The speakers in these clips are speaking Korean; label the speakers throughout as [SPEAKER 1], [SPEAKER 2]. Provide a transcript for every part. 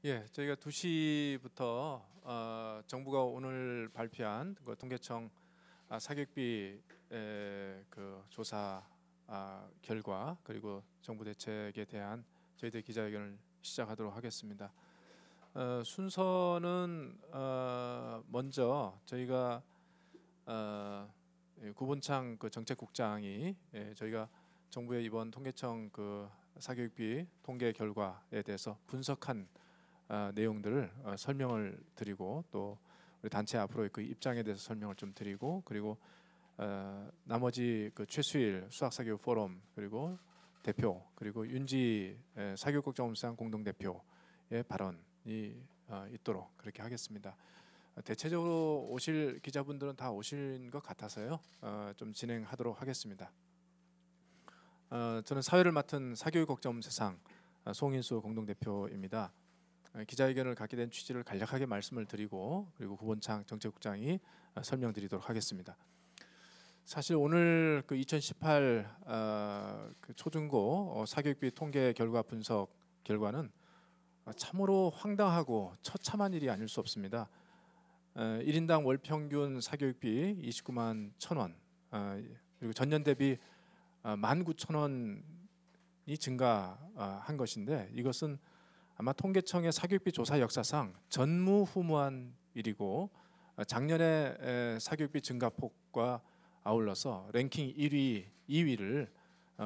[SPEAKER 1] 예, 저희가 2시부터 정부가 오늘 발표한 그 통계청 사교육비 그 조사 결과 그리고 정부 대책에 대한 저희들 기자회견을 시작하도록 하겠습니다. 순서는 먼저 저희가 구본창 그 정책국장이 저희가 정부의 이번 통계청 그 사교육비 통계 결과에 대해서 분석한 내용들을 설명을 드리고 또 우리 단체 앞으로의 그 입장에 대해서 설명을 좀 드리고 그리고 나머지 그 최수일 수학사교육 포럼 그리고 대표 그리고 윤지 사교육걱정수상 공동대표의 발언이 있도록 그렇게 하겠습니다. 대체적으로 오실 기자분들은 다 오신 것 같아서요. 좀 진행하도록 하겠습니다. 저는 사회를 맡은 사교육걱정세상 송인수 공동대표입니다. 기자회견을 갖게 된 취지를 간략하게 말씀을 드리고 그리고 구본창 정책국장이 설명드리도록 하겠습니다. 사실 오늘 그 2018 그 초중고 사교육비 통계 결과 분석 결과는 참으로 황당하고 처참한 일이 아닐 수 없습니다. 1인당 월 평균 사교육비 29만 1,000원 그리고 전년 대비 19,000원이 증가한 것인데 이것은 아마 통계청의 사교육비 조사 역사상 전무후무한 일이고 작년에 사교육비 증가폭과 아울러서 랭킹 1위, 2위를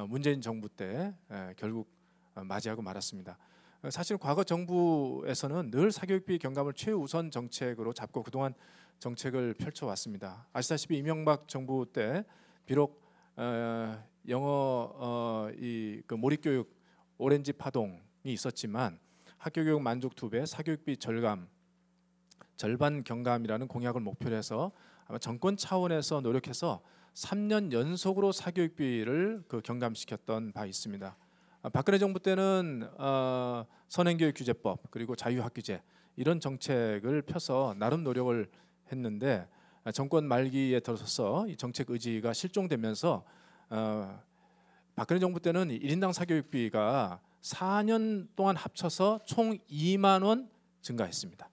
[SPEAKER 1] 문재인 정부 때 결국 맞이하고 말았습니다. 사실 과거 정부에서는 늘 사교육비 경감을 최우선 정책으로 잡고 그동안 정책을 펼쳐왔습니다. 아시다시피 이명박 정부 때 비록 영어 그 몰입교육 오렌지 파동이 있었지만 학교교육 만족 2배, 사교육비 절반 경감이라는 공약을 목표로 해서 아마 정권 차원에서 노력해서 3년 연속으로 사교육비를 그 경감시켰던 바 있습니다. 박근혜 정부 때는 선행교육규제법 그리고 자유학규제 이런 정책을 펴서 나름 노력을 했는데 정권 말기에 들어서서 이 정책 의지가 실종되면서 박근혜 정부 때는 1인당 사교육비가 4년 동안 합쳐서 총 2만 원 증가했습니다.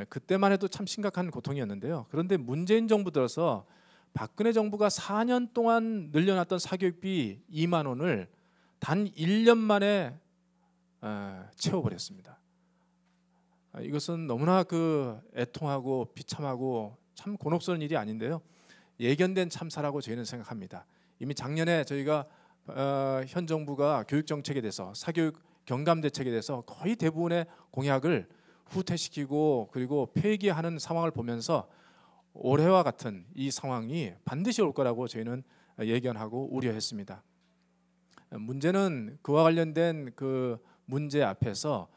[SPEAKER 1] 그때만 해도 참 심각한 고통이었는데요. 그런데 문재인 정부 들어서 박근혜 정부가 4년 동안 늘려놨던 사교육비 2만 원을 단 1년 만에 채워버렸습니다. 이것은 너무나 그 애통하고 비참하고 참 곤혹스러운 일이 아닌데요. 예견된 참사라고 저희는 생각합니다. 이미 작년에 저희가 현 정부가 교육 정책에 대해서 사교육 경감 대책에 대해서 거의 대부분의 공약을 후퇴시키고 그리고 폐기하는 상황을 보면서 올해와 같은 이 상황이 반드시 올 거라고 저희는 예견하고 우려했습니다. 문제는 그와 관련된 그 문제 앞에서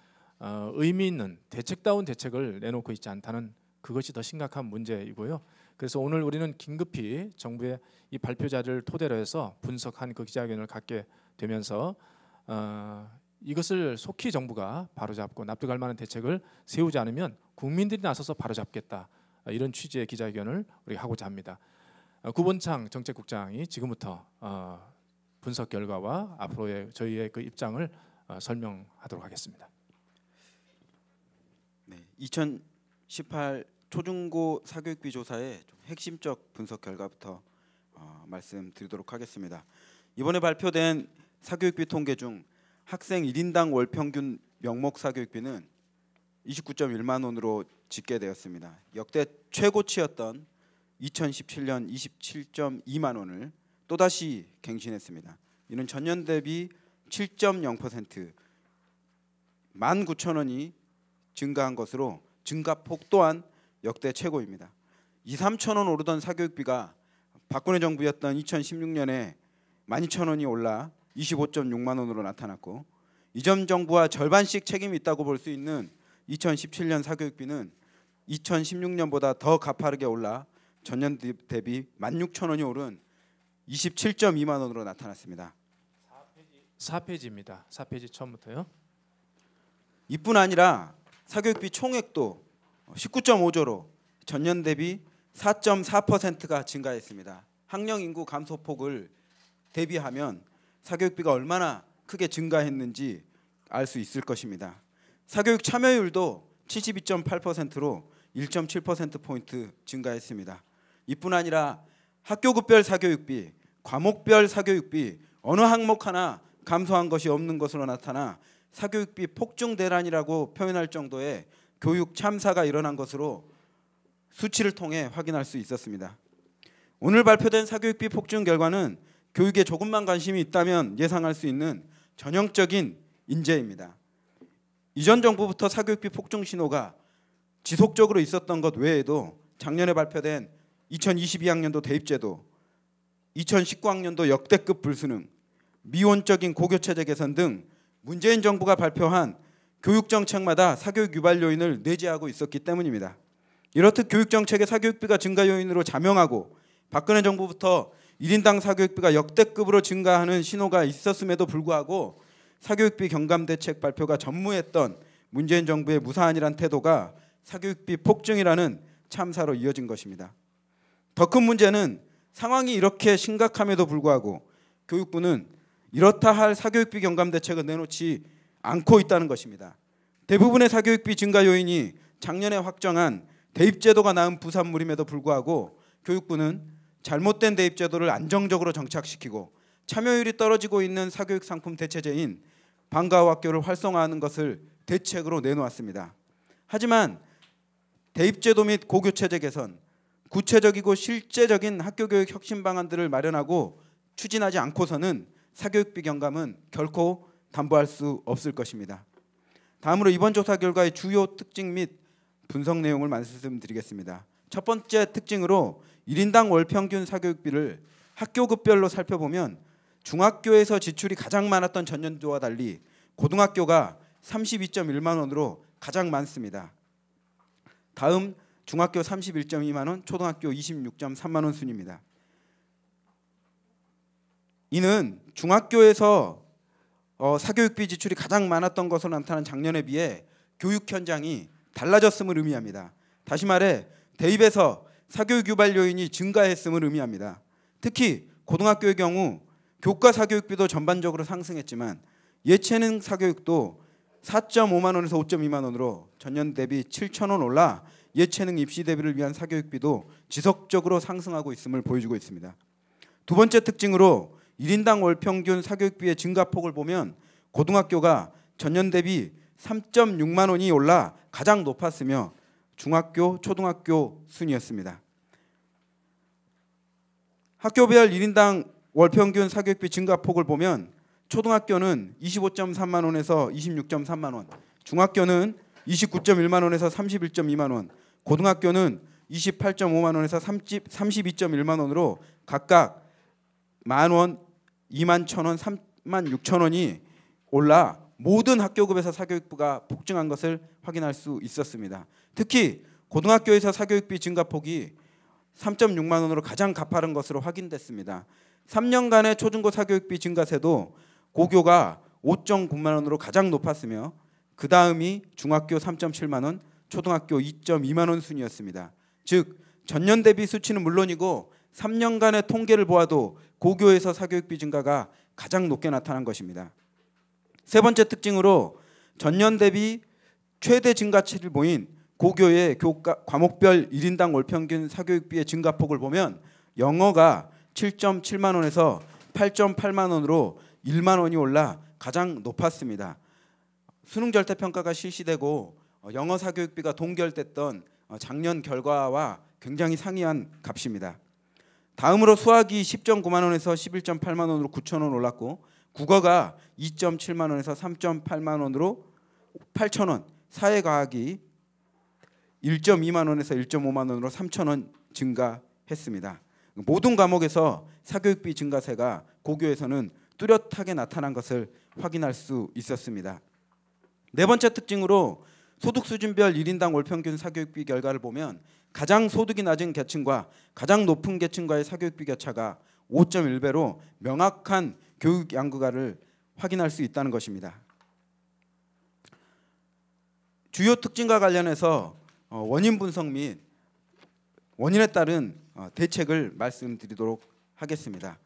[SPEAKER 1] 의미 있는 대책다운 대책을 내놓고 있지 않다는 그것이 더 심각한 문제이고요. 그래서 오늘 우리는 긴급히 정부의 이 발표 자료를 토대로 해서 분석한 그 기자회견을 갖게 되면서 이것을 속히 정부가 바로잡고 납득할 만한 대책을 세우지 않으면 국민들이 나서서 바로잡겠다 이런 취지의 기자회견을 우리 하고자 합니다. 구본창 정책국장이 지금부터 분석 결과와 앞으로의 저희의 그 입장을 설명하도록 하겠습니다.
[SPEAKER 2] 네, 2018 초중고 사교육비 조사의 좀 핵심적 분석 결과부터 말씀드리도록 하겠습니다. 이번에 발표된 사교육비 통계 중 학생 1인당 월 평균 명목 사교육비는 29.1만 원으로 집계되었습니다. 역대 최고치였던 2017년 27.2만 원을 또다시 갱신했습니다. 이는 전년 대비 7.0% 19,000원이 증가한 것으로 증가폭 또한 역대 최고입니다. 2~3,000원 오르던 사교육비가 박근혜 정부였던 2016년에 12,000원이 올라 25.6만 원으로 나타났고 이전 정부와 절반씩 책임이 있다고 볼 수 있는 2017년 사교육비는 2016년보다 더 가파르게 올라 전년 대비 16,000원이 오른 27.2만 원으로 나타났습니다.
[SPEAKER 1] 4페이지입니다. 4페이지 처음부터요.
[SPEAKER 2] 이뿐 아니라 사교육비 총액도 19.5조로 전년 대비 4.4%가 증가했습니다. 학령 인구 감소폭을 대비하면 사교육비가 얼마나 크게 증가했는지 알 수 있을 것입니다. 사교육 참여율도 72.8%로 1.7%포인트 증가했습니다. 이뿐 아니라 학교급별 사교육비, 과목별 사교육비 어느 항목 하나 감소한 것이 없는 것으로 나타나 사교육비 폭증 대란이라고 표현할 정도의 교육 참사가 일어난 것으로 수치를 통해 확인할 수 있었습니다. 오늘 발표된 사교육비 폭증 결과는 교육에 조금만 관심이 있다면 예상할 수 있는 전형적인 인재입니다. 이전 정부부터 사교육비 폭증 신호가 지속적으로 있었던 것 외에도 작년에 발표된 2022학년도 대입제도, 2019학년도 역대급 불수능, 미온적인 고교체제 개선 등 문재인 정부가 발표한 교육정책마다 사교육 유발 요인을 내재하고 있었기 때문입니다. 이렇듯 교육정책의 사교육비가 증가 요인으로 자명하고 박근혜 정부부터 1인당 사교육비가 역대급으로 증가하는 신호가 있었음에도 불구하고 사교육비 경감대책 발표가 전무했던 문재인 정부의 무사안이란 태도가 사교육비 폭증이라는 참사로 이어진 것입니다. 더 큰 문제는 상황이 이렇게 심각함에도 불구하고 교육부는 이렇다 할 사교육비 경감대책을 내놓지 않고 있다는 것입니다. 대부분의 사교육비 증가 요인이 작년에 확정한 대입제도가 낳은 부산물임에도 불구하고 교육부는 잘못된 대입제도를 안정적으로 정착시키고 참여율이 떨어지고 있는 사교육 상품 대체제인 방과후 학교를 활성화하는 것을 대책으로 내놓았습니다. 하지만 대입제도 및 고교체제 개선, 구체적이고 실제적인 학교교육 혁신 방안들을 마련하고 추진하지 않고서는 사교육비 경감은 결코 담보할 수 없을 것입니다. 다음으로 이번 조사 결과의 주요 특징 및 분석 내용을 말씀드리겠습니다. 첫 번째 특징으로 1인당 월 평균 사교육비를 학교급별로 살펴보면 중학교에서 지출이 가장 많았던 전년도와 달리 고등학교가 32.1만 원으로 가장 많습니다. 다음 중학교 31.2만 원, 초등학교 26.3만 원 순입니다. 이는 중학교에서 사교육비 지출이 가장 많았던 것으로 나타난 작년에 비해 교육 현장이 달라졌음을 의미합니다. 다시 말해 대입에서 사교육 유발 요인이 증가했음을 의미합니다. 특히 고등학교의 경우 교과 사교육비도 전반적으로 상승했지만 예체능 사교육도 4.5만 원에서 5.2만 원으로 전년 대비 7천 원 올라 예체능 입시 대비를 위한 사교육비도 지속적으로 상승하고 있음을 보여주고 있습니다. 두 번째 특징으로 1인당 월 평균 사교육비의 증가폭을 보면 고등학교가 전년 대비 3.6만 원이 올라 가장 높았으며 중학교, 초등학교 순이었습니다. 학교별 1인당 월 평균 사교육비 증가폭을 보면 초등학교는 25.3만 원에서 26.3만 원, 중학교는 29.1만 원에서 31.2만 원, 고등학교는 28.5만 원에서 32.1만 원으로 각각 만 원, 2만 1,000원, 3만 6천 원이 올라 모든 학교급에서 사교육비가 폭증한 것을 확인할 수 있었습니다. 특히 고등학교에서 사교육비 증가폭이 3.6만 원으로 가장 가파른 것으로 확인됐습니다. 3년간의 초중고 사교육비 증가세도 고교가 5.9만 원으로 가장 높았으며 그 다음이 중학교 3.7만 원, 초등학교 2.2만 원 순이었습니다. 즉 전년 대비 수치는 물론이고 3년간의 통계를 보아도 고교에서 사교육비 증가가 가장 높게 나타난 것입니다. 세 번째 특징으로 전년 대비 최대 증가치를 보인 고교의 과목별 1인당 월 평균 사교육비의 증가폭을 보면 영어가 7.7만 원에서 8.8만 원으로 1만 원이 올라 가장 높았습니다. 수능 절대평가가 실시되고 영어 사교육비가 동결됐던 작년 결과와 굉장히 상이한 값입니다. 다음으로 수학이 10.9만 원에서 11.8만 원으로 9천 원 올랐고 국어가 2.7만 원에서 3.8만 원으로 8천 원, 사회과학이 1.2만 원에서 1.5만 원으로 3천 원 증가했습니다. 모든 과목에서 사교육비 증가세가 고교에서는 뚜렷하게 나타난 것을 확인할 수 있었습니다. 네 번째 특징으로 소득 수준별 1인당 월 평균 사교육비 결과를 보면 가장 소득이 낮은 계층과 가장 높은 계층과의 사교육비 격차가 5.1배로 명확한 교육 양극화를 확인할 수 있다는 것입니다. 주요 특징과 관련해서 원인 분석 및 원인에 따른 대책을 말씀드리도록 하겠습니다.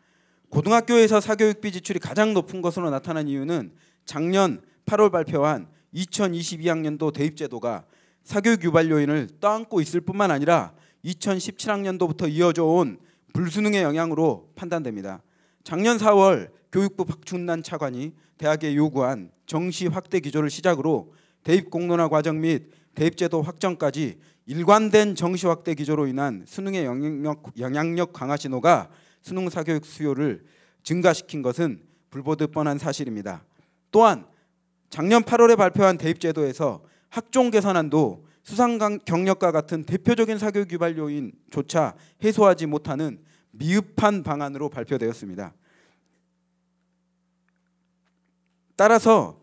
[SPEAKER 2] 고등학교에서 사교육비 지출이 가장 높은 것으로 나타난 이유는 작년 8월 발표한 2022학년도 대입제도가 사교육 유발 요인을 떠안고 있을 뿐만 아니라 2017학년도부터 이어져 온 불수능의 영향으로 판단됩니다. 작년 4월 교육부 박춘난 차관이 대학에 요구한 정시 확대 기조를 시작으로 대입 공론화 과정 및 대입제도 확정까지 일관된 정시 확대 기조로 인한 수능의 영향력 강화 신호가 수능 사교육 수요를 증가시킨 것은 불보듯 뻔한 사실입니다. 또한 작년 8월에 발표한 대입제도에서 학종 개선안도 수상 경력과 같은 대표적인 사교육 유발 요인조차 해소하지 못하는 미흡한 방안으로 발표되었습니다. 따라서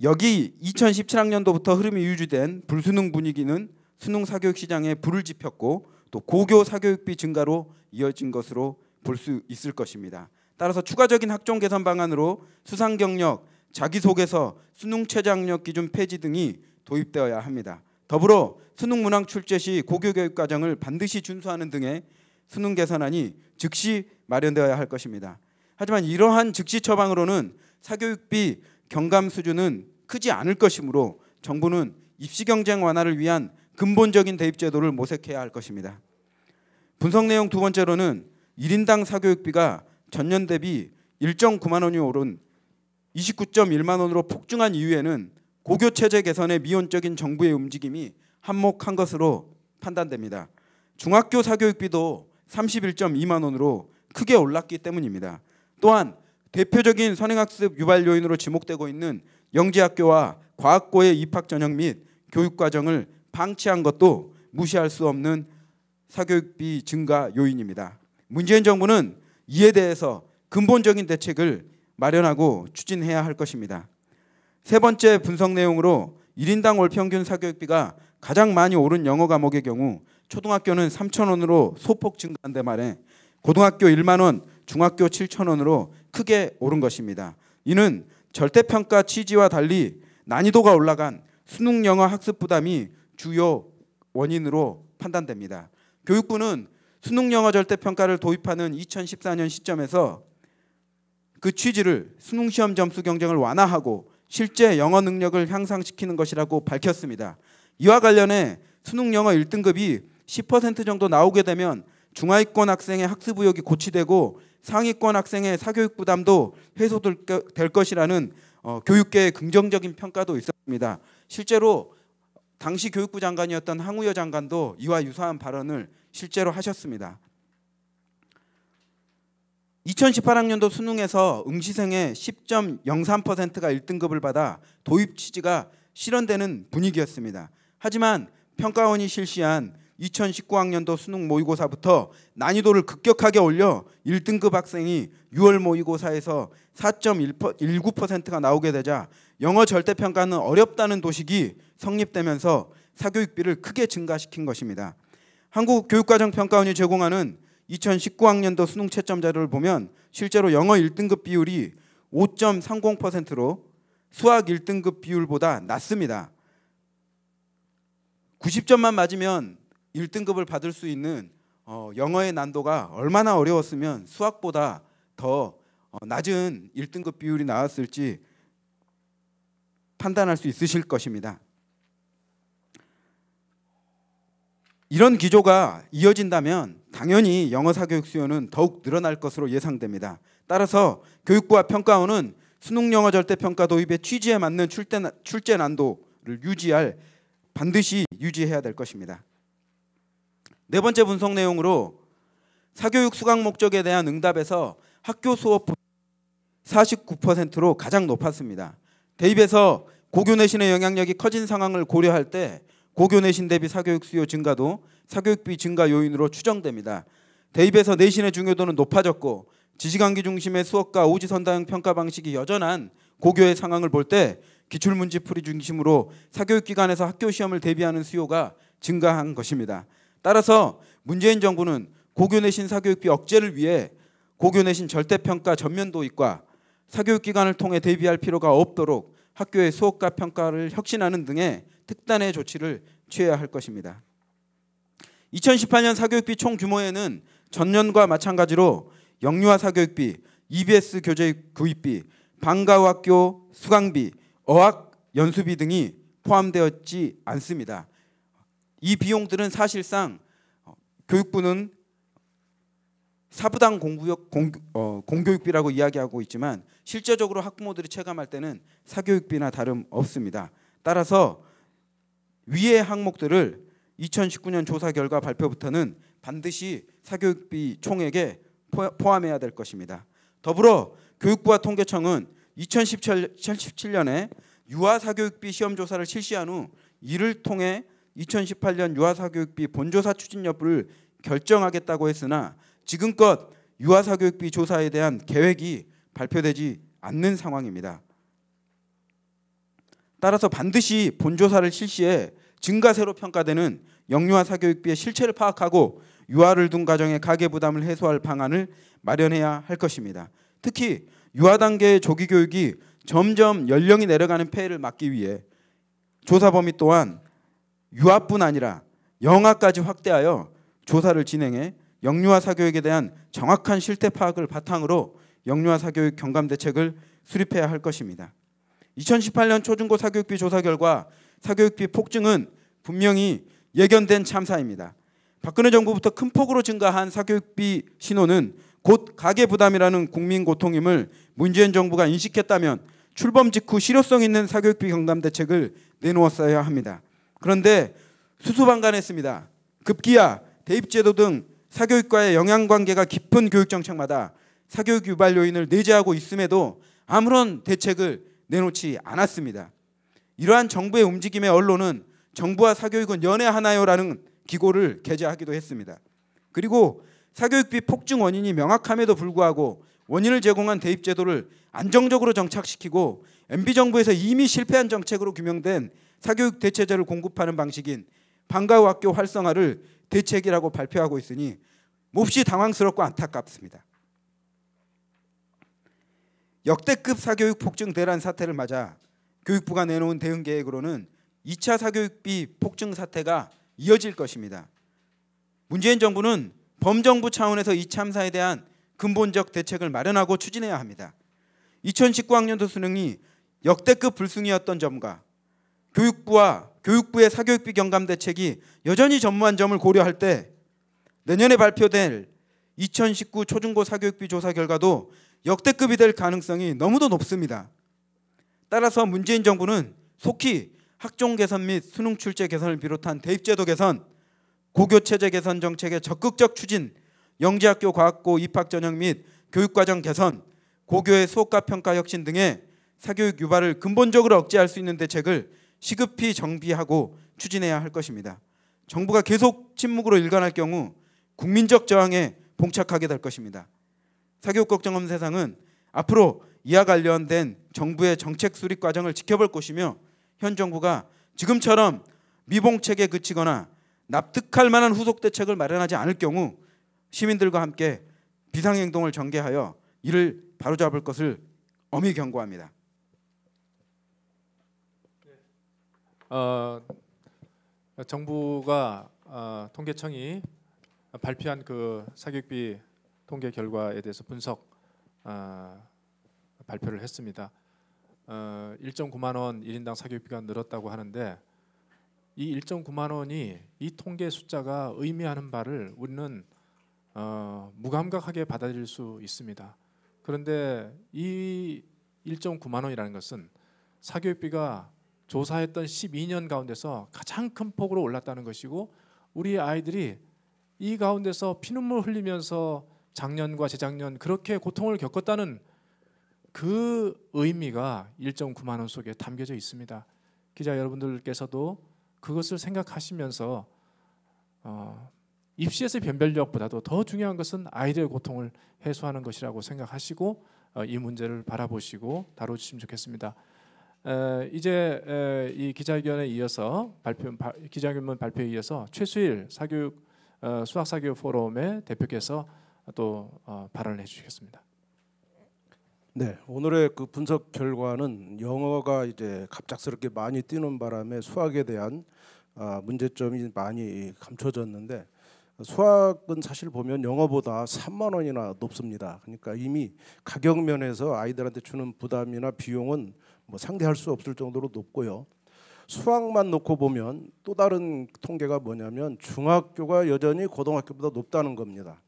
[SPEAKER 2] 여기 2017학년도부터 흐름이 유지된 불수능 분위기는 수능 사교육 시장에 불을 지폈고 또 고교 사교육비 증가로 이어진 것으로 볼 수 있을 것입니다. 따라서 추가적인 학종 개선 방안으로 수상 경력, 자기소개서, 수능 최저학력 기준 폐지 등이 도입되어야 합니다. 더불어 수능 문항 출제 시 고교 교육 과정을 반드시 준수하는 등의 수능 개선안이 즉시 마련되어야 할 것입니다. 하지만 이러한 즉시 처방으로는 사교육비 경감 수준은 크지 않을 것이므로 정부는 입시 경쟁 완화를 위한 근본적인 대입 제도를 모색해야 할 것입니다. 분석 내용 두 번째로는 1인당 사교육비가 전년 대비 1.9만 원이 오른 29.1만 원으로 폭증한 이유에는 고교 체제 개선에 미온적인 정부의 움직임이 한몫한 것으로 판단됩니다. 중학교 사교육비도 31.2만 원으로 크게 올랐기 때문입니다. 또한 대표적인 선행학습 유발 요인으로 지목되고 있는 영재학교와 과학고의 입학 전형 및 교육 과정을 방치한 것도 무시할 수 없는 사교육비 증가 요인입니다. 문재인 정부는 이에 대해서 근본적인 대책을 마련하고 추진해야 할 것입니다. 세 번째 분석 내용으로 1인당 월 평균 사교육비가 가장 많이 오른 영어 과목의 경우 초등학교는 3,000원으로 소폭 증가한 데 반해 고등학교 1만 원, 중학교 7,000원으로 크게 오른 것입니다. 이는 절대평가 취지와 달리 난이도가 올라간 수능 영어 학습 부담이 주요 원인으로 판단됩니다. 교육부는 수능 영어 절대평가를 도입하는 2014년 시점에서 그 취지를 수능 시험 점수 경쟁을 완화하고 실제 영어 능력을 향상시키는 것이라고 밝혔습니다. 이와 관련해 수능 영어 1등급이 10% 정도 나오게 되면 중하위권 학생의 학습 의욕이 고취되고 상위권 학생의 사교육 부담도 해소될 것이라는 교육계의 긍정적인 평가도 있었습니다. 실제로 당시 교육부 장관이었던 항우여 장관도 이와 유사한 발언을 실제로 하셨습니다. 2018학년도 수능에서 응시생의 10.03%가 1등급을 받아 도입 취지가 실현되는 분위기였습니다. 하지만 평가원이 실시한 2019학년도 수능 모의고사부터 난이도를 급격하게 올려 1등급 학생이 6월 모의고사에서 4.19%가 나오게 되자 영어 절대평가는 어렵다는 도식이 성립되면서 사교육비를 크게 증가시킨 것입니다. 한국교육과정평가원이 제공하는 2019학년도 수능 채점 자료를 보면 실제로 영어 1등급 비율이 5.30%로 수학 1등급 비율보다 낮습니다. 90점만 맞으면 1등급을 받을 수 있는 영어의 난도가 얼마나 어려웠으면 수학보다 더 낮은 1등급 비율이 나왔을지 판단할 수 있으실 것입니다. 이런 기조가 이어진다면 당연히 영어 사교육 수요는 더욱 늘어날 것으로 예상됩니다. 따라서 교육부와 평가원은 수능 영어 절대평가 도입의 취지에 맞는 출제 난도를 반드시 유지해야 될 것입니다. 네 번째 분석 내용으로 사교육 수강 목적에 대한 응답에서 학교 수업 49%로 가장 높았습니다. 대입에서 고교 내신의 영향력이 커진 상황을 고려할 때 고교 내신 대비 사교육 수요 증가도 사교육비 증가 요인으로 추정됩니다. 대입에서 내신의 중요도는 높아졌고 지시강기 중심의 수업과 오지선다형 평가 방식이 여전한 고교의 상황을 볼 때 기출문제 풀이 중심으로 사교육기관에서 학교 시험을 대비하는 수요가 증가한 것입니다. 따라서 문재인 정부는 고교 내신 사교육비 억제를 위해 고교 내신 절대평가 전면 도입과 사교육기관을 통해 대비할 필요가 없도록 학교의 수업과 평가를 혁신하는 등의 특단의 조치를 취해야 할 것입니다. 2018년 사교육비 총 규모에는 전년과 마찬가지로 영유아 사교육비, EBS 교재 구입비, 방과후학교 수강비, 어학 연수비 등이 포함되었지 않습니다. 이 비용들은 사실상 교육부는 사부당 공교육비라고 이야기하고 있지만 실제적으로 학부모들이 체감할 때는 사교육비나 다름없습니다. 따라서 위의 항목들을 2019년 조사 결과 발표부터는 반드시 사교육비 총액에 포함해야 될 것입니다. 더불어 교육부와 통계청은 2017년에 유아사교육비 시험조사를 실시한 후 이를 통해 2018년 유아사교육비 본조사 추진 여부를 결정하겠다고 했으나 지금껏 유아사교육비 조사에 대한 계획이 발표되지 않는 상황입니다. 따라서 반드시 본조사를 실시해 증가세로 평가되는 영유아 사교육비의 실체를 파악하고 유아를 둔 가정의 가계부담을 해소할 방안을 마련해야 할 것입니다. 특히 유아 단계의 조기 교육이 점점 연령이 내려가는 폐해를 막기 위해 조사 범위 또한 유아뿐 아니라 영아까지 확대하여 조사를 진행해 영유아 사교육에 대한 정확한 실태 파악을 바탕으로 영유아 사교육 경감 대책을 수립해야 할 것입니다. 2018년 초중고 사교육비 조사 결과 사교육비 폭증은 분명히 예견된 참사입니다. 박근혜 정부부터 큰 폭으로 증가한 사교육비 신호는 곧 가계부담이라는 국민 고통임을 문재인 정부가 인식했다면 출범 직후 실효성 있는 사교육비 경감 대책을 내놓았어야 합니다. 그런데 수수방관했습니다. 급기야 대입제도 등 사교육과의 영향관계가 깊은 교육정책마다 사교육 유발 요인을 내재하고 있음에도 아무런 대책을 내놓지 않았습니다. 이러한 정부의 움직임에 언론은 정부와 사교육은 연애하나요라는 기고를 게재하기도 했습니다. 그리고 사교육비 폭증 원인이 명확함에도 불구하고 원인을 제공한 대입제도를 안정적으로 정착시키고 MB정부에서 이미 실패한 정책으로 규명된 사교육 대체제를 공급하는 방식인 방과후 학교 활성화를 대책이라고 발표하고 있으니 몹시 당황스럽고 안타깝습니다. 역대급 사교육 폭증 대란 사태를 맞아 교육부가 내놓은 대응 계획으로는 2차 사교육비 폭증 사태가 이어질 것입니다. 문재인 정부는 범정부 차원에서 이 참사에 대한 근본적 대책을 마련하고 추진해야 합니다. 2019학년도 수능이 역대급 불승이었던 점과 교육부의 사교육비 경감 대책이 여전히 전무한 점을 고려할 때 내년에 발표될 2019 초중고 사교육비 조사 결과도 역대급이 될 가능성이 너무도 높습니다. 따라서 문재인 정부는 속히 학종 개선 및 수능 출제 개선을 비롯한 대입제도 개선, 고교체제 개선 정책의 적극적 추진, 영재학교 과학고 입학 전형 및 교육과정 개선, 고교의 수업과 평가 혁신 등의 사교육 유발을 근본적으로 억제할 수 있는 대책을 시급히 정비하고 추진해야 할 것입니다. 정부가 계속 침묵으로 일관할 경우 국민적 저항에 봉착하게 될 것입니다. 사교육 걱정 없는 세상은 앞으로 이와 관련된 정부의 정책 수립 과정을 지켜볼 것이며 현 정부가 지금처럼 미봉책에 그치거나 납득할 만한 후속 대책을 마련하지 않을 경우 시민들과 함께 비상행동을 전개하여 이를 바로잡을 것을 엄히 경고합니다.
[SPEAKER 1] 정부가 통계청이 발표한 그 사교육비 통계 결과에 대해서 분석 발표를 했습니다. 1.9만 원 1인당 사교육비가 늘었다고 하는데 이 1.9만 원이 이 통계 숫자가 의미하는 바를 우리는 무감각하게 받아들일 수 있습니다. 그런데 이 1.9만 원이라는 것은 사교육비가 조사했던 12년 가운데서 가장 큰 폭으로 올랐다는 것이고 우리 아이들이 이 가운데서 피눈물 흘리면서 작년과 재작년 그렇게 고통을 겪었다는 그 의미가 1.9만 원 속에 담겨져 있습니다. 기자 여러분들께서도 그것을 생각하시면서 입시에서의 변별력보다도 더 중요한 것은 아이들의 고통을 해소하는 것이라고 생각하시고 이 문제를 바라보시고 다뤄주시면 좋겠습니다. 이제 이 기자회견에 이어서 기자회견 발표에 이어서 최수일 수학사교육 포럼의 대표께서 또 발언을 해주시겠습니다.
[SPEAKER 3] 네, 오늘의 그 분석 결과는 영어가 이제 갑작스럽게 많이 뛰는 바람에 수학에 대한 문제점이 많이 감춰졌는데 수학은 사실 보면 영어보다 3만 원이나 높습니다. 그러니까 이미 가격 면에서 아이들한테 주는 부담이나 비용은 뭐 상대할 수 없을 정도로 높고요. 수학만 놓고 보면 또 다른 통계가 뭐냐면 중학교가 여전히 고등학교보다 높다는 겁니다.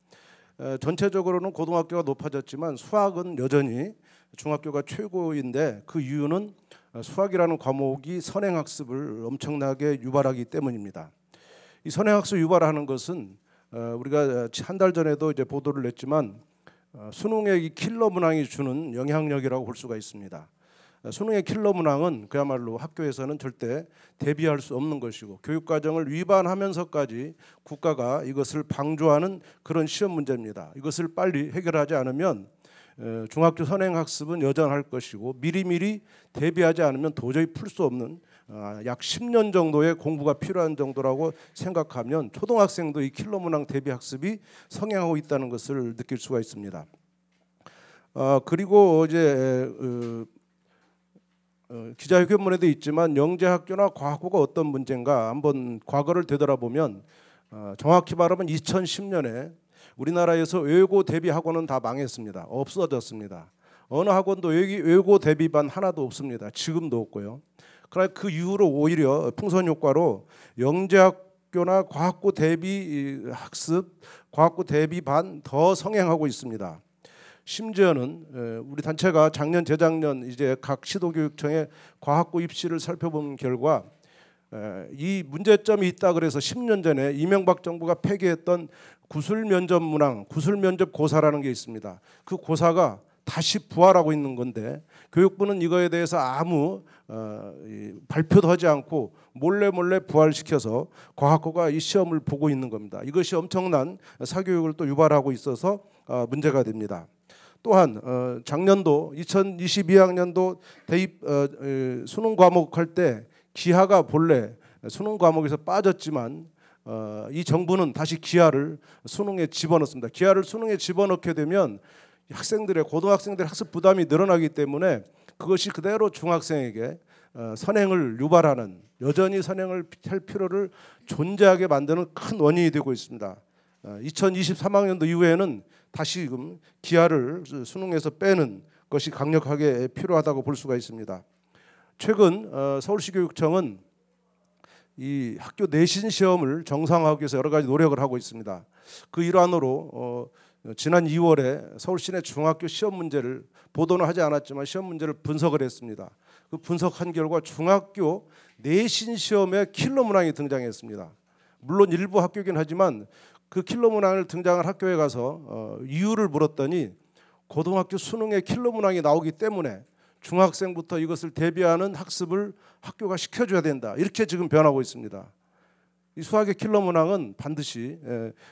[SPEAKER 3] 전체적으로는 고등학교가 높아졌지만 수학은 여전히 중학교가 최고인데 그 이유는 수학이라는 과목이 선행학습을 엄청나게 유발하기 때문입니다. 이 선행학습 유발하는 것은 우리가 한 달 전에도 이제 보도를 냈지만 수능의 이 킬러 문항이 주는 영향력이라고 볼 수가 있습니다. 수능의 킬러 문항은 그야말로 학교에서는 절대 대비할 수 없는 것이고 교육과정을 위반하면서까지 국가가 이것을 방조하는 그런 시험 문제입니다. 이것을 빨리 해결하지 않으면 중학교 선행학습은 여전할 것이고 미리미리 대비하지 않으면 도저히 풀 수 없는 약 10년 정도의 공부가 필요한 정도라고 생각하면 초등학생도 이 킬러 문항 대비 학습이 성행하고 있다는 것을 느낄 수가 있습니다. 그리고 이제 기자회견문에도 있지만 영재학교나 과학고가 어떤 문제인가 한번 과거를 되돌아보면 정확히 말하면 2010년에 우리나라에서 외고 대비 학원은 다 망했습니다. 없어졌습니다. 어느 학원도 외고 대비반 하나도 없습니다. 지금도 없고요. 그러나 그 이후로 오히려 풍선 효과로 영재학교나 과학고 대비 학습, 과학고 대비반 더 성행하고 있습니다. 심지어는 우리 단체가 작년 재작년 이제 각 시도교육청의 과학고 입시를 살펴본 결과 이 문제점이 있다 그래서 10년 전에 이명박 정부가 폐기했던 구술면접 문항, 구술면접 고사라는 게 있습니다. 그 고사가 다시 부활하고 있는 건데 교육부는 이거에 대해서 아무 발표도 하지 않고 몰래 부활시켜서 과학고가 이 시험을 보고 있는 겁니다. 이것이 엄청난 사교육을 또 유발하고 있어서 문제가 됩니다. 또한 작년도 2022학년도 대입 수능 과목 할 때 기하가 본래 수능 과목에서 빠졌지만 이 정부는 다시 기하를 수능에 집어넣습니다. 기하를 수능에 집어넣게 되면 고등학생들의 학습 부담이 늘어나기 때문에 그것이 그대로 중학생에게 선행을 유발하는 여전히 선행을 할 필요를 존재하게 만드는 큰 원인이 되고 있습니다. 2023학년도 이후에는 다시금 기하를 수능에서 빼는 것이 강력하게 필요하다고 볼 수가 있습니다. 최근 서울시 교육청은 이 학교 내신 시험을 정상화하기 위해서 여러 가지 노력을 하고 있습니다. 그 일환으로 지난 2월에 서울시 내 중학교 시험 문제를 보도는 하지 않았지만 시험 문제를 분석을 했습니다. 그 분석한 결과 중학교 내신 시험에 킬러 문항이 등장했습니다. 물론 일부 학교이긴 하지만 그 킬러 문항을 등장한 학교에 가서 이유를 물었더니 고등학교 수능에 킬러 문항이 나오기 때문에 중학생부터 이것을 대비하는 학습을 학교가 시켜줘야 된다. 이렇게 지금 변하고 있습니다. 이 수학의 킬러 문항은 반드시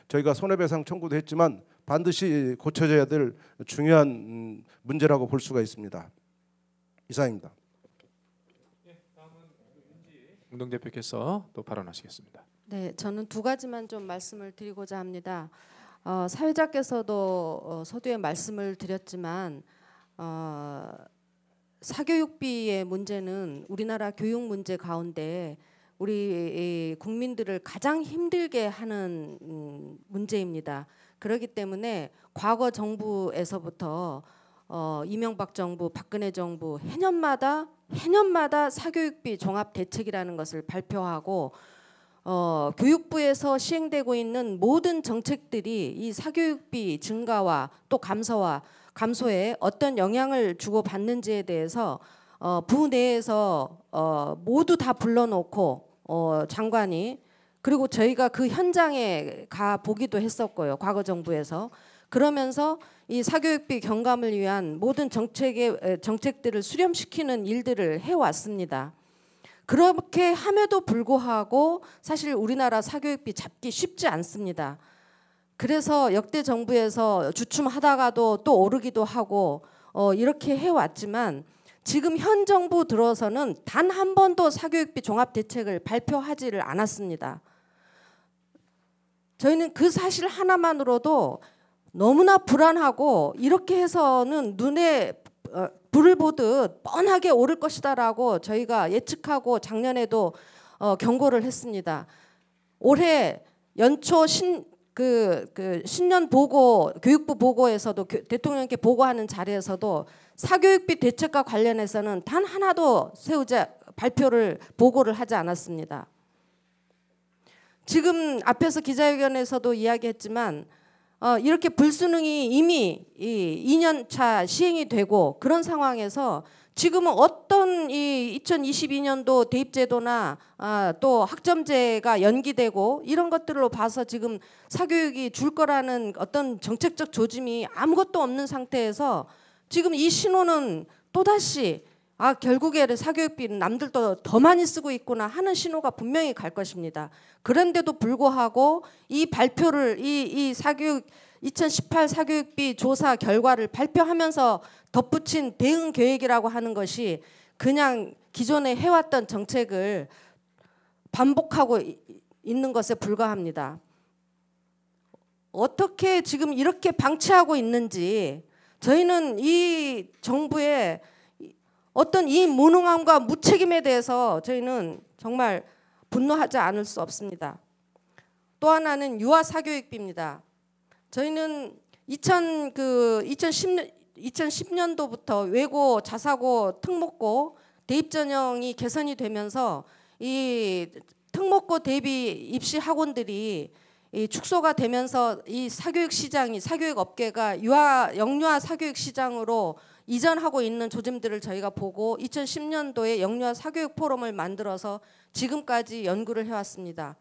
[SPEAKER 3] 저희가 손해배상 청구도 했지만 반드시 고쳐져야 될 중요한 문제라고 볼 수가 있습니다. 이상입니다.
[SPEAKER 1] 다음은 운동 대표께서 또 발언하시겠습니다.
[SPEAKER 4] 네, 저는 두 가지만 좀 말씀을 드리고자 합니다. 사회자께서도 서두에 말씀을 드렸지만 사교육비의 문제는 우리나라 교육 문제 가운데 우리 국민들을 가장 힘들게 하는 문제입니다. 그렇기 때문에 과거 정부에서부터 이명박 정부, 박근혜 정부 해년마다 사교육비 종합대책이라는 것을 발표하고 교육부에서 시행되고 있는 모든 정책들이 이 사교육비 증가와 또 감소에 어떤 영향을 주고 받는지에 대해서 부 내에서 모두 다 불러놓고 장관이 그리고 저희가 그 현장에 가 보기도 했었고요. 과거 정부에서 그러면서 이 사교육비 경감을 위한 모든 정책들을 수렴시키는 일들을 해왔습니다. 그렇게 함에도 불구하고 사실 우리나라 사교육비 잡기 쉽지 않습니다. 그래서 역대 정부에서 주춤하다가도 또 오르기도 하고 이렇게 해왔지만 지금 현 정부 들어서는 단 한 번도 사교육비 종합대책을 발표하지를 않았습니다. 저희는 그 사실 하나만으로도 너무나 불안하고 이렇게 해서는 눈에 불을 보듯 뻔하게 오를 것이다라고 저희가 예측하고 작년에도 경고를 했습니다. 올해 연초 그 신년 보고 교육부 보고에서도 대통령께 보고하는 자리에서도 사교육비 대책과 관련해서는 단 하나도 발표를 보고를 하지 않았습니다. 지금 앞에서 기자회견에서도 이야기했지만 이렇게 불수능이 이미 2년차 시행이 되고 그런 상황에서 지금은 어떤 이 2022년도 대입제도나 또 학점제가 연기되고 이런 것들로 봐서 지금 사교육이 줄 거라는 어떤 정책적 조짐이 아무것도 없는 상태에서 지금 이 신호는 또다시 결국에 사교육비는 남들도 더 많이 쓰고 있구나 하는 신호가 분명히 갈 것입니다. 그런데도 불구하고 이 발표를 이 사교육 2018 사교육비 조사 결과를 발표하면서 덧붙인 대응 계획이라고 하는 것이 그냥 기존에 해왔던 정책을 반복하고 있는 것에 불과합니다. 어떻게 지금 이렇게 방치하고 있는지 저희는 이 정부의 어떤 이 무능함과 무책임에 대해서 저희는 정말 분노하지 않을 수 없습니다. 또 하나는 유아 사교육비입니다. 저희는 2010년도부터 외고, 자사고, 특목고 대입 전형이 개선이 되면서 이 특목고 대비 입시 학원들이 이 축소가 되면서 이 사교육 시장이 사교육 업계가 영유아 사교육 시장으로 이전하고 있는 조짐들을 저희가 보고 2010년도에 영유아 사교육 포럼을 만들어서 지금까지 연구를 해왔습니다.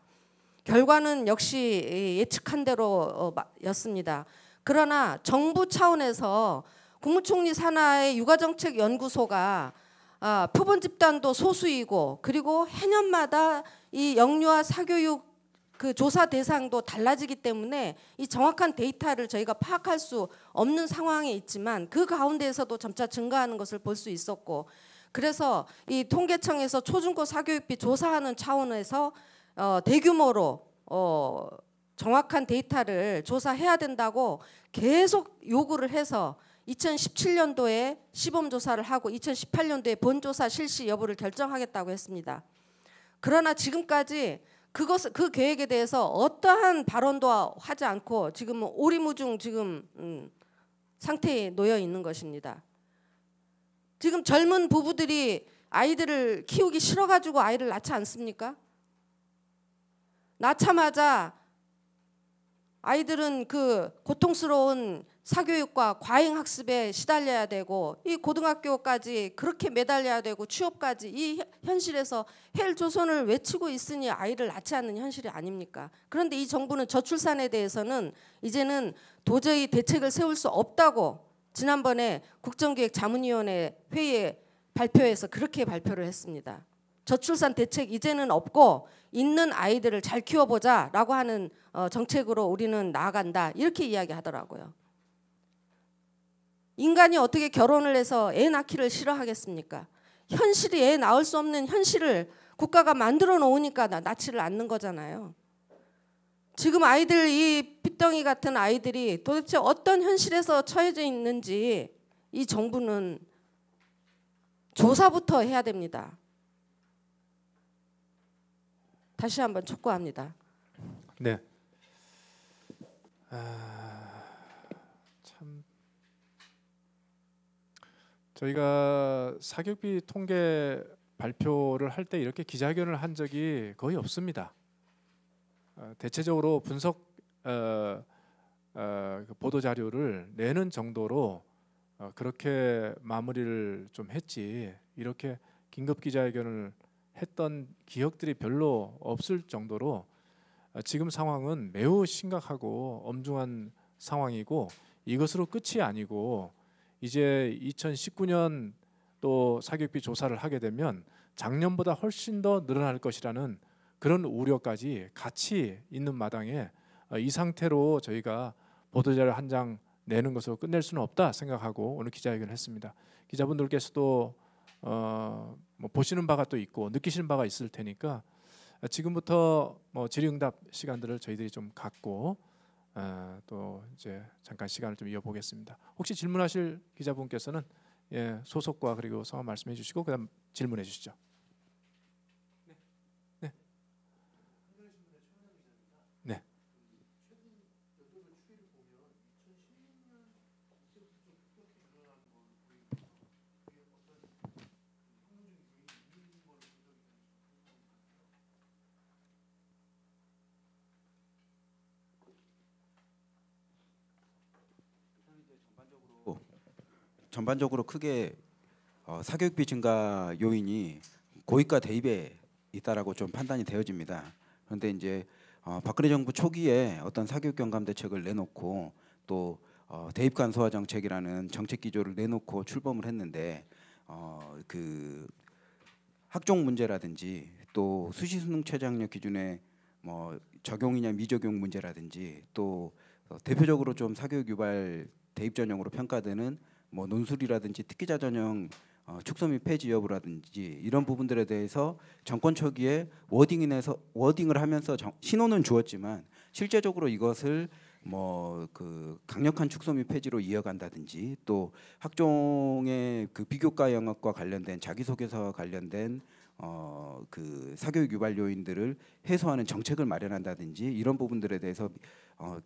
[SPEAKER 4] 결과는 역시 예측한 대로였습니다. 그러나 정부 차원에서 국무총리 산하의 육아정책연구소가 표본 집단도 소수이고 그리고 해년마다 이 영유아 사교육 그 조사 대상도 달라지기 때문에 이 정확한 데이터를 저희가 파악할 수 없는 상황에 있지만 그 가운데에서도 점차 증가하는 것을 볼 수 있었고 그래서 이 통계청에서 초중고 사교육비 조사하는 차원에서 대규모로 정확한 데이터를 조사해야 된다고 계속 요구를 해서 2017년도에 시범조사를 하고 2018년도에 본조사 실시 여부를 결정하겠다고 했습니다. 그러나 지금까지 그 계획에 대해서 어떠한 발언도 하지 않고 지금 오리무중 지금 상태에 놓여 있는 것입니다. 지금 젊은 부부들이 아이들을 키우기 싫어가지고 아이를 낳지 않습니까? 낳자마자 아이들은 그 고통스러운 사교육과 과잉학습에 시달려야 되고 이 고등학교까지 그렇게 매달려야 되고 취업까지 이 현실에서 헬조선을 외치고 있으니 아이를 낳지 않는 현실이 아닙니까? 그런데 이 정부는 저출산에 대해서는 이제는 도저히 대책을 세울 수 없다고 지난번에 국정기획자문위원회 회의에 발표해서 그렇게 발표를 했습니다. 저출산 대책 이제는 없고 있는 아이들을 잘 키워보자라고 하는 정책으로 우리는 나아간다 이렇게 이야기하더라고요. 인간이 어떻게 결혼을 해서 애 낳기를 싫어하겠습니까? 현실이 애 낳을 수 없는 현실을 국가가 만들어 놓으니까 낳지를 않는 거잖아요. 지금 아이들 이 핏덩이 같은 아이들이 도대체 어떤 현실에서 처해져 있는지 이 정부는 조사부터 해야 됩니다. 다시 한번 촉구합니다.
[SPEAKER 1] 네. 참 저희가 사교육비 통계 발표를 할 때 이렇게 기자회견을 한 적이 거의 없습니다. 대체적으로 분석 보도 자료를 내는 정도로 그렇게 마무리를 좀 했지 이렇게 긴급 기자회견을 했던 기억들이 별로 없을 정도로 지금 상황은 매우 심각하고 엄중한 상황이고 이것으로 끝이 아니고 이제 2019년 또 사교육비 조사를 하게 되면 작년보다 훨씬 더 늘어날 것이라는 그런 우려까지 같이 있는 마당에 이 상태로 저희가 보도자료 한 장 내는 것으로 끝낼 수는 없다 생각하고 오늘 기자회견을 했습니다. 기자분들께서도 뭐 보시는 바가 또 있고 느끼시는 바가 있을 테니까 지금부터 뭐 질의응답 시간들을 저희들이 좀 갖고 또 이제 잠깐 시간을 좀 이어보겠습니다. 혹시 질문하실 기자분께서는 소속과 그리고 성함 말씀해 주시고 그다음 질문해 주시죠. 네. 네.
[SPEAKER 2] 전반적으로 크게 사교육비 증가 요인이 고위과 대입에 있다라고 좀 판단이 되어집니다. 그런데 이제 박근혜 정부 초기에 어떤 사교육 경감 대책을 내놓고 또 대입 간소화 정책이라는 정책 기조를 내놓고 출범을 했는데 그 학종 문제라든지 또 수시 수능 최저학력 기준의 뭐 적용이냐 미적용 문제라든지 또 대표적으로 좀 사교육 유발 대입 전형으로 평가되는 뭐 논술이라든지 특기자 전형 축소 및 폐지 여부라든지 이런 부분들에 대해서 정권 초기에 워딩을 하면서 신호는 주었지만 실제적으로 이것을 뭐 그 강력한 축소 및 폐지로 이어간다든지 또 학종의 그 비교과 영역과 관련된 자기소개서와 관련된 그 사교육 유발 요인들을 해소하는 정책을 마련한다든지 이런 부분들에 대해서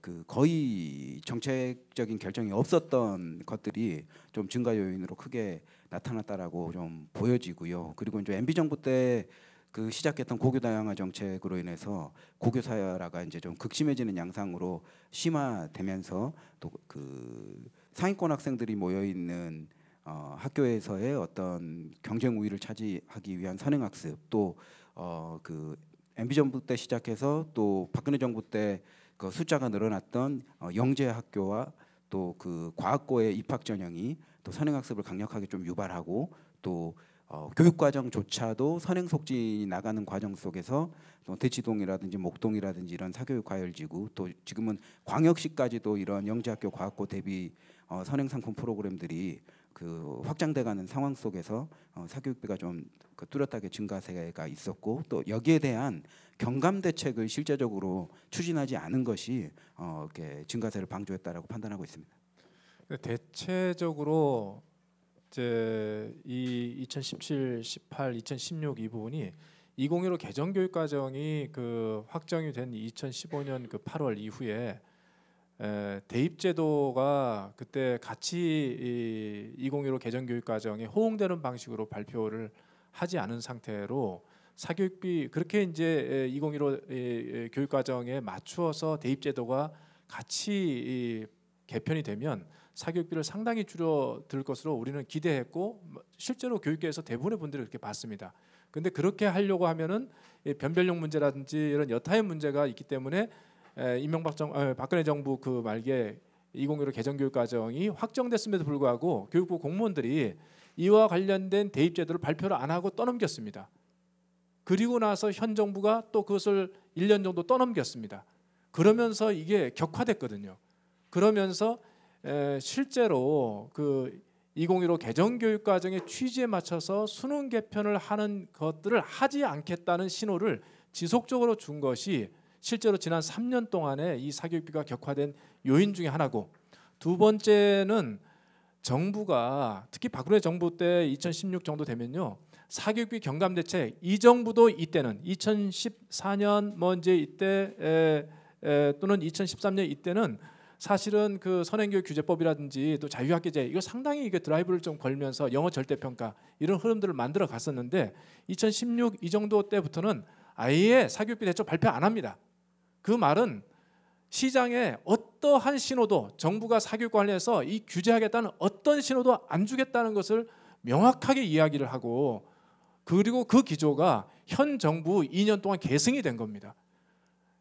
[SPEAKER 2] 그 거의 정책적인 결정이 없었던 것들이 좀 증가 요인으로 크게 나타났다라고 좀 보여지고요. 그리고 이제 MB 정부 때 그 시작했던 고교 다양화 정책으로 인해서 고교 사회화가 이제 좀 극심해지는 양상으로 심화되면서 또 그 상위권 학생들이 모여 있는 학교에서의 어떤 경쟁 우위를 차지하기 위한 선행학습 또 그 MB 정부 때 시작해서 또 박근혜 정부 때 그 숫자가 늘어났던 영재 학교와 또 그 과학고의 입학 전형이 또 선행학습을 강력하게 좀 유발하고 또 교육과정조차도 선행 속진이 나가는 과정 속에서 또 대치동이라든지 목동이라든지 이런 사교육 과열지구 또 지금은 광역시까지도 이런 영재학교 과학고 대비 선행 상품 프로그램들이 그 확장돼가는 상황 속에서 사교육비가 좀 뚜렷하게 증가세가 있었고 또 여기에 대한 경감 대책을 실제적으로 추진하지 않은 것이 이렇게 증가세를 방조했다라고 판단하고 있습니다.
[SPEAKER 1] 대체적으로 이제 이 2017, 18, 2016 이 부분이 2015 개정교육과정이 그 확정이 된 2015년 그 8월 이후에 대입제도가 그때 같이 2015 개정교육과정에 호응되는 방식으로 발표를 하지 않은 상태로 사교육비 그렇게 이제 2015 교육과정에 맞추어서 대입제도가 같이 개편이 되면 사교육비를 상당히 줄어들 것으로 우리는 기대했고 실제로 교육계에서 대부분의 분들이 그렇게 봤습니다. 그런데 그렇게 하려고 하면은 변별력 문제라든지 이런 여타의 문제가 있기 때문에 박근혜 정부 그 말기에 2015 개정교육과정이 확정됐음에도 불구하고 교육부 공무원들이 이와 관련된 대입제도를 발표를 안 하고 떠넘겼습니다. 그리고 나서 현 정부가 또 그것을 1년 정도 떠넘겼습니다. 그러면서 이게 격화됐거든요. 그러면서 실제로 그 2015 개정교육과정의 취지에 맞춰서 수능 개편을 하는 것들을 하지 않겠다는 신호를 지속적으로 준 것이 실제로 지난 3년 동안에 이 사교육비가 격화된 요인 중에 하나고 두 번째는 정부가 특히 박근혜 정부 때 2016 정도 되면요 사교육비 경감 대책 이 정부도 이때는 2014년 뭐 이제 이때 또는 2013년 이때는 사실은 그 선행교육 규제법이라든지 또 자유학계제 이거 상당히 이게 드라이브를 좀 걸면서 영어 절대평가 이런 흐름들을 만들어 갔었는데 2016 이 정도 때부터는 아예 사교육비 대책 발표 안 합니다. 그 말은 시장에 어떠한 신호도 정부가 사교육 관련해서 이 규제하겠다는 어떤 신호도 안 주겠다는 것을 명확하게 이야기를 하고 그리고 그 기조가 현 정부 2년 동안 계승이 된 겁니다.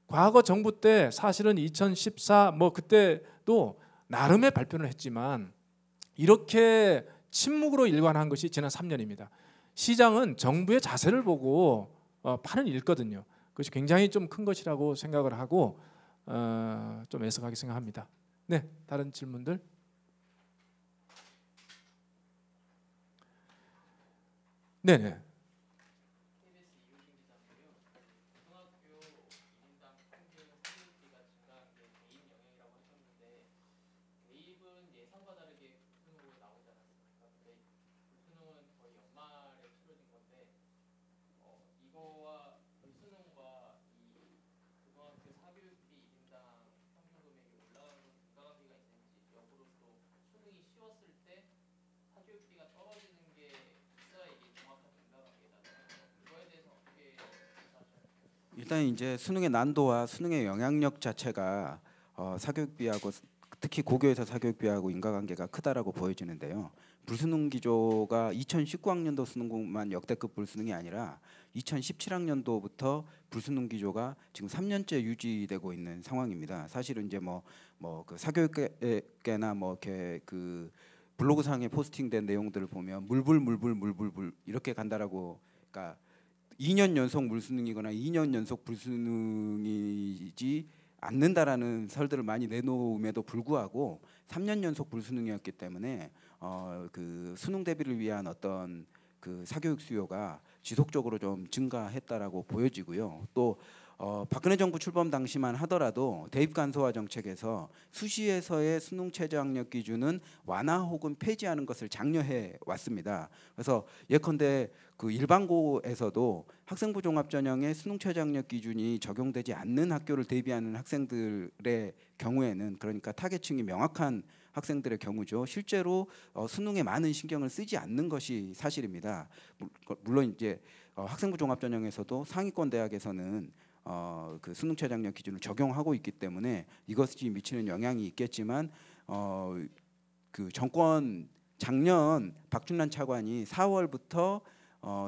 [SPEAKER 1] 과거 정부 때 사실은 2014 뭐 그때도 나름의 발표를 했지만 이렇게 침묵으로 일관한 것이 지난 3년입니다. 시장은 정부의 자세를 보고 판을 읽거든요. 그것이 굉장히 좀 큰 것이라고 생각을 하고 좀 애석하게 생각합니다. 네, 다른 질문들? 네네.
[SPEAKER 2] 일단 이제 수능의 난도와 수능의 영향력 자체가 사교육비하고 특히 고교에서 사교육비하고 인과관계가 크다라고 보여지는데요. 불수능 기조가 2019학년도 수능만 역대급 불수능이 아니라 2017학년도부터 불수능 기조가 지금 3년째 유지되고 있는 상황입니다. 사실은 이제 그 사교육계나 뭐 이렇게 그 블로그상에 포스팅된 내용들을 보면 물불 이렇게 간다라고, 그러니까 2년 연속 물수능이거나 2년 연속 불수능이지 않는다라는 설들을 많이 내놓음에도 불구하고 3년 연속 불수능이었기 때문에 그 수능 대비를 위한 어떤 그 사교육 수요가 지속적으로 좀 증가했다라고 보여지고요. 또 박근혜 정부 출범 당시만 하더라도 대입 간소화 정책에서 수시에서의 수능 최저 학력 기준은 완화 혹은 폐지하는 것을 장려해 왔습니다. 그래서 예컨대 그 일반고에서도 학생부 종합 전형의 수능 최저 학력 기준이 적용되지 않는 학교를 대비하는 학생들의 경우에는, 그러니까 타겟층이 명확한 학생들의 경우죠, 실제로 수능에 많은 신경을 쓰지 않는 것이 사실입니다. 물론 이제 학생부 종합 전형에서도 상위권 대학에서는 그 수능 최저 학력 기준을 적용하고 있기 때문에 이것이 미치는 영향이 있겠지만 그 정권 작년 박준란 차관이 4월부터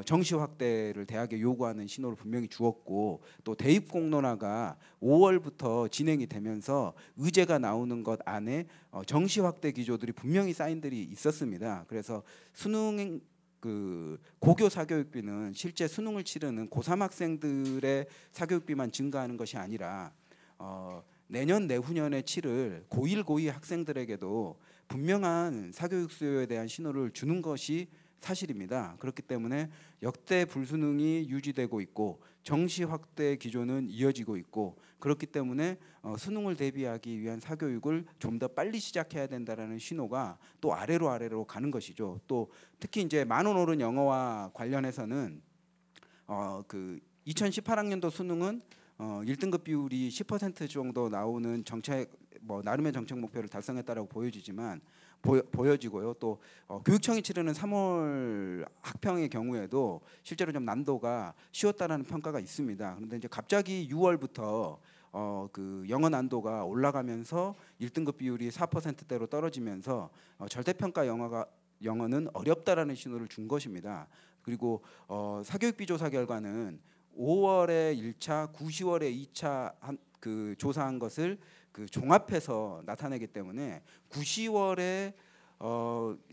[SPEAKER 2] 정시 확대를 대학에 요구하는 신호를 분명히 주었고, 또 대입 공론화가 5월부터 진행이 되면서 의제가 나오는 것 안에 정시 확대 기조들이 분명히 사인들이 있었습니다. 그래서 수능 그 고교 사교육비는 실제 수능을 치르는 고3 학생들의 사교육비만 증가하는 것이 아니라 내년 내후년에 치를 고1 고2 학생들에게도 분명한 사교육 수요에 대한 신호를 주는 것이 사실입니다. 그렇기 때문에 역대 불수능이 유지되고 있고 정시 확대 기조는 이어지고 있고, 그렇기 때문에 수능을 대비하기 위한 사교육을 좀 더 빨리 시작해야 된다라는 신호가 또 아래로 가는 것이죠. 또 특히 이제 만원 오른 영어와 관련해서는 그 2018학년도 수능은 1등급 비율이 10% 정도 나오는 정책, 나름의 정책 목표를 달성했다라고 보여지고요. 또 교육청이 치르는 3월 학평의 경우에도 실제로 좀 난도가 쉬웠다라는 평가가 있습니다. 그런데 이제 갑자기 6월부터 그 영어 난도가 올라가면서 1등급 비율이 4%대로 떨어지면서 절대평가 영어는 어렵다라는 신호를 준 것입니다. 그리고 사교육비 조사 결과는 5월에 1차, 9, 10월에 2차 그 조사한 것을 그 종합해서 나타내기 때문에 9, 10월에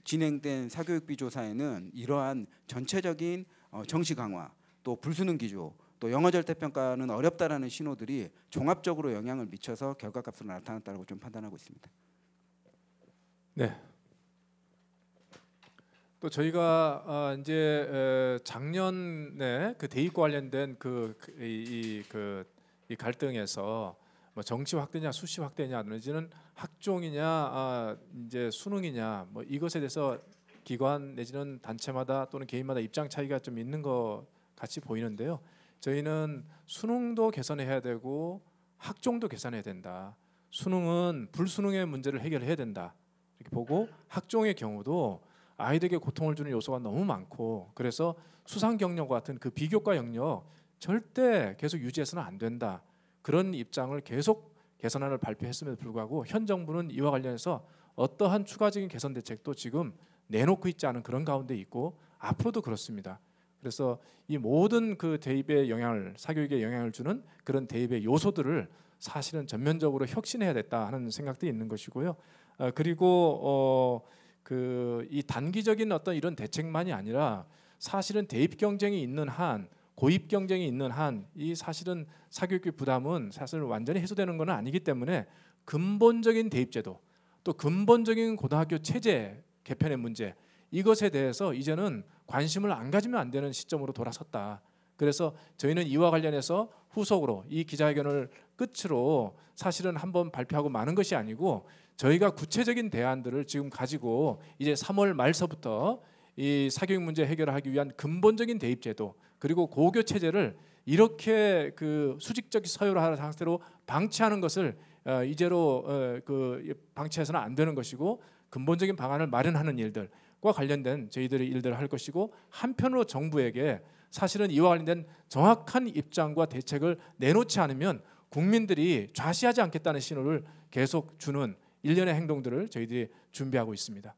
[SPEAKER 2] 진행된 사교육비 조사에는 이러한 전체적인 정시 강화, 또 불수능 기조, 또 영어 절대평가는 어렵다라는 신호들이 종합적으로 영향을 미쳐서 결과값으로 나타났다고 좀 판단하고 있습니다.
[SPEAKER 1] 네. 또 저희가 이제 작년에 그 대입과 관련된 이 갈등에서 뭐 정시 확대냐 수시 확대냐, 내지는 학종이냐 이제 수능이냐, 뭐 이것에 대해서 기관 내지는 단체마다 또는 개인마다 입장 차이가 좀 있는 것 같이 보이는데요. 저희는 수능도 개선해야 되고 학종도 개선해야 된다. 수능은 불수능의 문제를 해결해야 된다. 이렇게 보고 학종의 경우도 아이들에게 고통을 주는 요소가 너무 많고, 그래서 수상 경력과 같은 그 비교과 영역 절대 계속 유지해서는 안 된다. 그런 입장을 계속 개선안을 발표했음에도 불구하고 현 정부는 이와 관련해서 어떠한 추가적인 개선 대책도 지금 내놓고 있지 않은 그런 가운데 있고, 앞으로도 그렇습니다. 그래서 이 모든 그 대입의 영향을, 사교육에 영향을 주는 그런 대입의 요소들을 사실은 전면적으로 혁신해야 됐다 하는 생각도 있는 것이고요. 그리고 그 이 단기적인 어떤 이런 대책만이 아니라 사실은 대입 경쟁이 있는 한, 고입 경쟁이 있는 한, 이 사실은 사교육비 부담은 사실 완전히 해소되는 것은 아니기 때문에 근본적인 대입제도, 또 근본적인 고등학교 체제 개편의 문제, 이것에 대해서 이제는 관심을 안 가지면 안 되는 시점으로 돌아섰다. 그래서 저희는 이와 관련해서 후속으로 이 기자회견을 끝으로 사실은 한번 발표하고 마는 것이 아니고, 저희가 구체적인 대안들을 지금 가지고 이제 3월 말서부터 이 사교육 문제 해결을 하기 위한 근본적인 대입제도, 그리고 고교 체제를 이렇게 그 수직적 서열화하는 상태로 방치하는 것을 이제로 그 방치해서는 안 되는 것이고, 근본적인 방안을 마련하는 일들과 관련된 저희들의 일들을 할 것이고, 한편으로 정부에게 사실은 이와 관련된 정확한 입장과 대책을 내놓지 않으면 국민들이 좌시하지 않겠다는 신호를 계속 주는 일련의 행동들을 저희들이 준비하고 있습니다.